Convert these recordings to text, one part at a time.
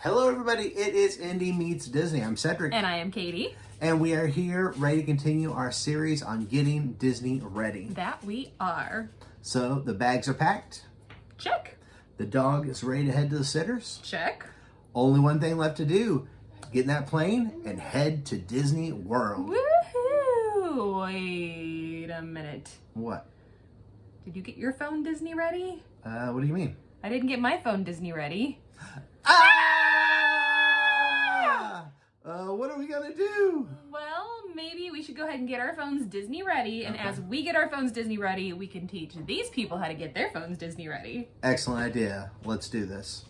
Hello everybody, it is Indy Meets Disney. I'm Cedric. And I am Katie. And we are here ready to continue our series on getting Disney ready. That we are. So the bags are packed. Check. The dog is ready to head to the sitters. Check. Only one thing left to do. Get in that plane and head to Disney World. Woohoo! Wait a minute. What? Did you get your phone Disney ready? What do you mean? I didn't get my phone Disney ready. What are we gonna do? Well, maybe we should go ahead and get our phones Disney ready, and as we get our phones Disney ready, we can teach these people how to get their phones Disney ready. Excellent idea. Let's do this.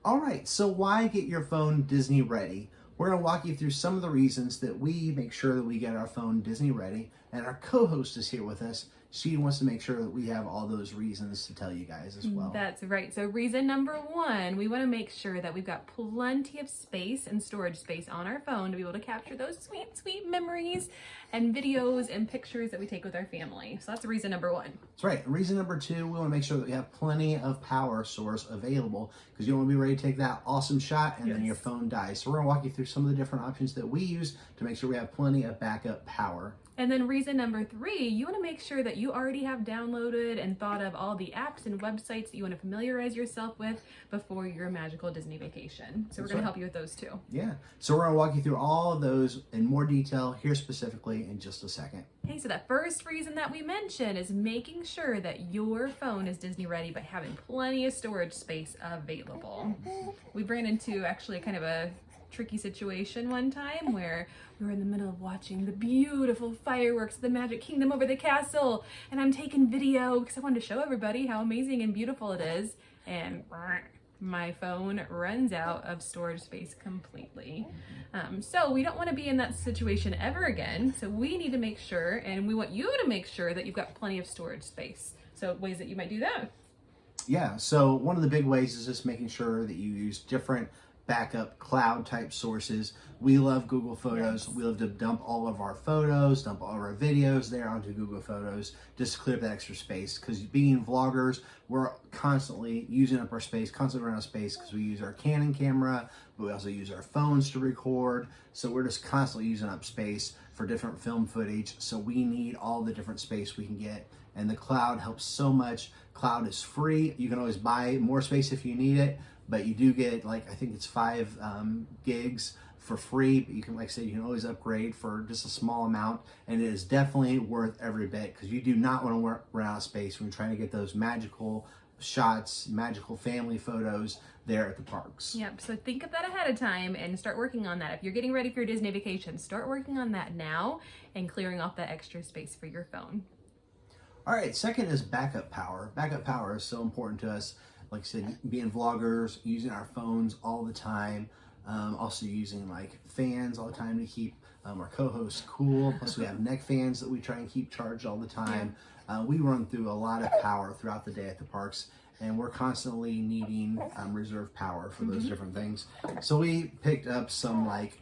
All right, so why get your phone Disney ready? We're going to walk you through some of the reasons that we make sure that we get our phone Disney ready. And our co-host is here with us. She wants to make sure that we have all those reasons to tell you guys as well. That's right. So reason number one, we want to make sure that we've got plenty of space and storage space on our phone to be able to capture those sweet, sweet memories and videos and pictures that we take with our family. So that's reason number one. That's right. Reason number two, we want to make sure that we have plenty of power source available because you don't want to be ready to take that awesome shot and then your phone dies. So we're going to walk you through some of the different options that we use to make sure we have plenty of backup power. And then reason number three, you want to make sure that you already have downloaded and thought of all the apps and websites that you want to familiarize yourself with before your magical Disney vacation. So we're going to help you with those too. Yeah. So we're going to walk you through all of those in more detail here specifically in just a second. Okay, so that first reason that we mentioned is making sure that your phone is Disney ready by having plenty of storage space available. We ran into actually kind of a tricky situation one time where we were in the middle of watching the beautiful fireworks of the Magic Kingdom over the castle, and I'm taking video because I wanted to show everybody how amazing and beautiful it is, and my phone runs out of storage space completely. So we don't want to be in that situation ever again. So we need to make sure, and we want you to make sure that you've got plenty of storage space. So ways that you might do that. Yeah, so one of the big ways is just making sure that you use different backup cloud type sources. We love Google Photos. Yes. We love to dump all of our photos, dump all of our videos there onto Google Photos just to clear up that extra space. Because being vloggers, we're constantly using up our space, constantly running out of space because we use our Canon camera, but we also use our phones to record. So we're just constantly using up space for different film footage. So we need all the different space we can get. And the cloud helps so much. Cloud is free. You can always buy more space if you need it, but you do get, like, I think it's 5 gigs for free, but you can, like I said, you can always upgrade for just a small amount, and it is definitely worth every bit because you do not want to run out of space when you're trying to get those magical shots, magical family photos there at the parks. Yep, so think of that ahead of time and start working on that. If you're getting ready for your Disney vacation, start working on that now and clearing off that extra space for your phone. All right, second is backup power. Backup power is so important to us. Like I said, being vloggers, using our phones all the time, also using like fans all the time to keep our co-hosts cool. Plus we have neck fans that we try and keep charged all the time. We run through a lot of power throughout the day at the parks, and we're constantly needing reserve power for those different things. So we picked up some like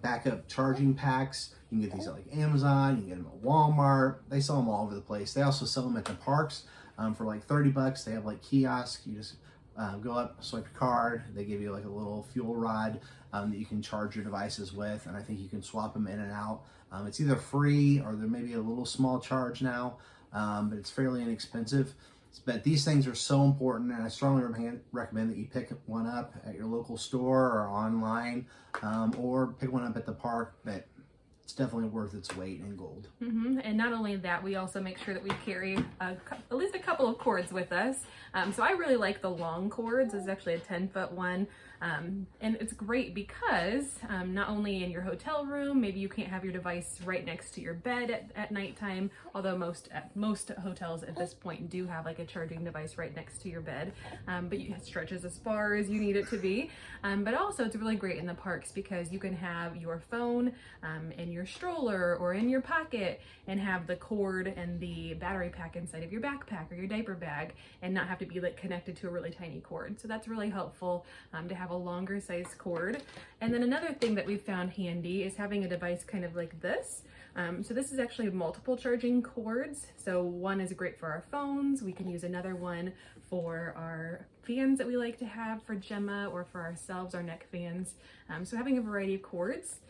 backup charging packs. You can get these at like Amazon, you can get them at Walmart. They sell them all over the place. They also sell them at the parks. For like $30, they have like kiosks. You just go up, swipe your card. They give you like a little fuel rod that you can charge your devices with, and I think you can swap them in and out. It's either free or there may be a little small charge now, but it's fairly inexpensive. But these things are so important, and I strongly recommend that you pick one up at your local store or online, or pick one up at the park. But it's definitely worth its weight in gold. And not only that, we also make sure that we carry at least a couple of cords with us. So I really like the long cords. This is actually a 10-foot one. And it's great because not only in your hotel room, maybe you can't have your device right next to your bed at nighttime, although most hotels at this point do have like a charging device right next to your bed, but it stretches as far as you need it to be. But also it's really great in the parks because you can have your phone and your stroller or in your pocket and have the cord and the battery pack inside of your backpack or your diaper bag and not have to be like connected to a really tiny cord. So that's really helpful to have a longer size cord. And then another thing that we've found handy is having a device kind of like this. So this is actually multiple charging cords. So one is great for our phones. We can use another one for our fans that we like to have for Gemma or for ourselves, our neck fans. So having a variety of cords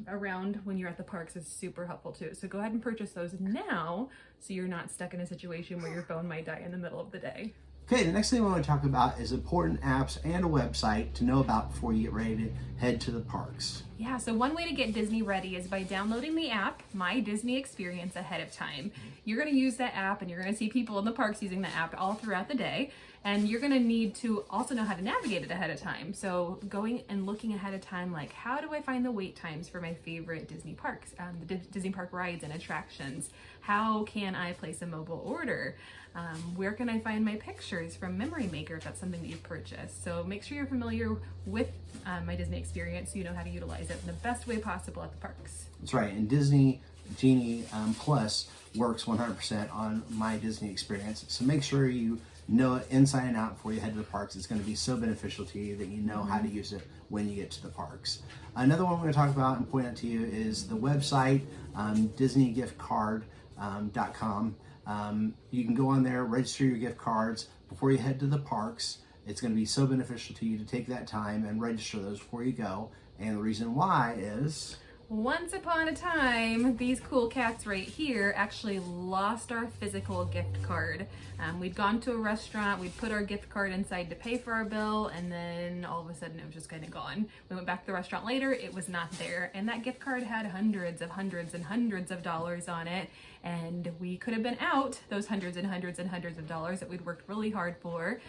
around when you're at the parks is super helpful too. So go ahead and purchase those now so you're not stuck in a situation where your phone might die in the middle of the day. Okay, the next thing we want to talk about is important apps and a website to know about before you get ready to head to the parks. Yeah, so one way to get Disney ready is by downloading the app, My Disney Experience, ahead of time. You're going to use that app and you're going to see people in the parks using the app all throughout the day. And you're going to need to also know how to navigate it ahead of time. So going and looking ahead of time, like how do I find the wait times for my favorite Disney parks, the Disney park rides and attractions? How can I place a mobile order? Where can I find my pictures from Memory Maker if that's something that you've purchased? So make sure you're familiar with My Disney Experience so you know how to utilize it in the best way possible at the parks. That's right, and Disney Genie Plus works 100% on My Disney Experience. So make sure you know it inside and out before you head to the parks. It's going to be so beneficial to you that you know how to use it when you get to the parks. Another one we're going to talk about and point out to you is the website, DisneyGiftCard.com. You can go on there, register your gift cards before you head to the parks. It's going to be so beneficial to you to take that time and register those before you go. And the reason why is... Once upon a time, these cool cats right here actually lost our physical gift card. We'd gone to a restaurant, we'd put our gift card inside to pay for our bill, and then all of a sudden it was just kind of gone. We went back to the restaurant later, it was not there, and that gift card had hundreds of dollars on it, and we could have been out those hundreds of dollars that we'd worked really hard for,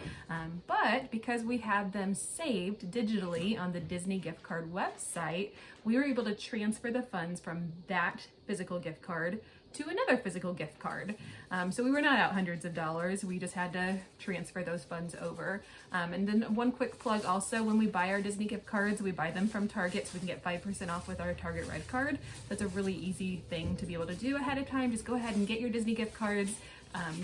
but because we had them saved digitally on the Disney gift card website, we were able to transfer the funds from that physical gift card to another physical gift card. So we were not out hundreds of dollars, we just had to transfer those funds over. And then one quick plug also, when we buy our Disney gift cards, we buy them from Target so we can get 5% off with our Target Red Card. That's a really easy thing to be able to do ahead of time. Just go ahead and get your Disney gift cards,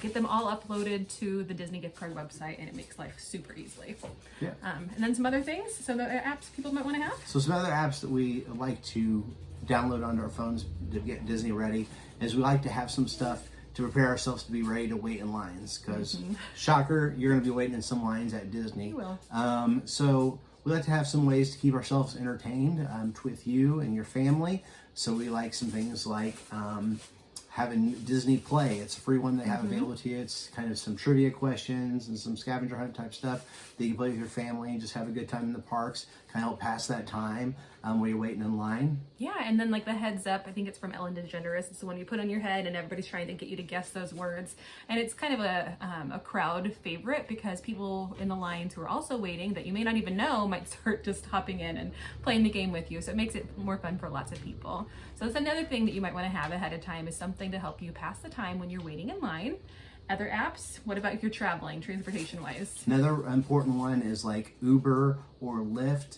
get them all uploaded to the Disney gift card website, and it makes life super easily. Yeah. And then some other things, some other apps people might want to have. So some other apps that we like to download onto our phones to get Disney ready is we like to have some stuff to prepare ourselves to be ready to wait in lines, because shocker, you're going to be waiting in some lines at Disney. You will. So we like to have some ways to keep ourselves entertained with you and your family. So we like some things like having Disney Play. It's a free one they have available to you. It's kind of some trivia questions and some scavenger hunt type stuff that you can play with your family and just have a good time in the parks. Kind of help pass that time while you're waiting in line. Yeah, and then like the heads up, I think it's from Ellen DeGeneres. It's the one you put on your head and everybody's trying to get you to guess those words. And it's kind of a crowd favorite because people in the lines who are also waiting that you may not even know might start just hopping in and playing the game with you. So it makes it more fun for lots of people. So that's another thing that you might want to have ahead of time, is something to help you pass the time when you're waiting in line. Other apps, what about if you're traveling, transportation-wise? Another important one is like Uber or Lyft.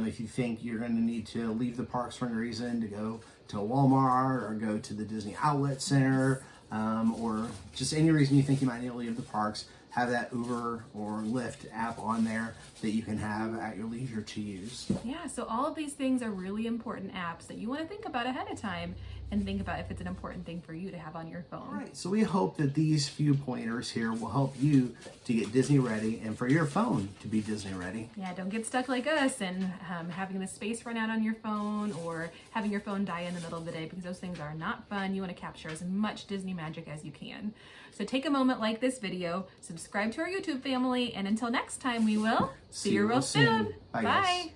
If you think you're going to need to leave the parks for any reason, to go to a Walmart or go to the Disney Outlet Center, or just any reason you think you might need to leave the parks, have that Uber or Lyft app on there that you can have at your leisure to use. Yeah, so all of these things are really important apps that you want to think about ahead of time and think about if it's an important thing for you to have on your phone. All right, so we hope that these few pointers here will help you to get Disney ready and for your phone to be Disney ready. Yeah, don't get stuck like us and having the space run out on your phone or having your phone die in the middle of the day, because those things are not fun. You want to capture as much Disney magic as you can. So take a moment, like this video, subscribe to our YouTube family, and until next time, we will see you real soon. Bye. Bye.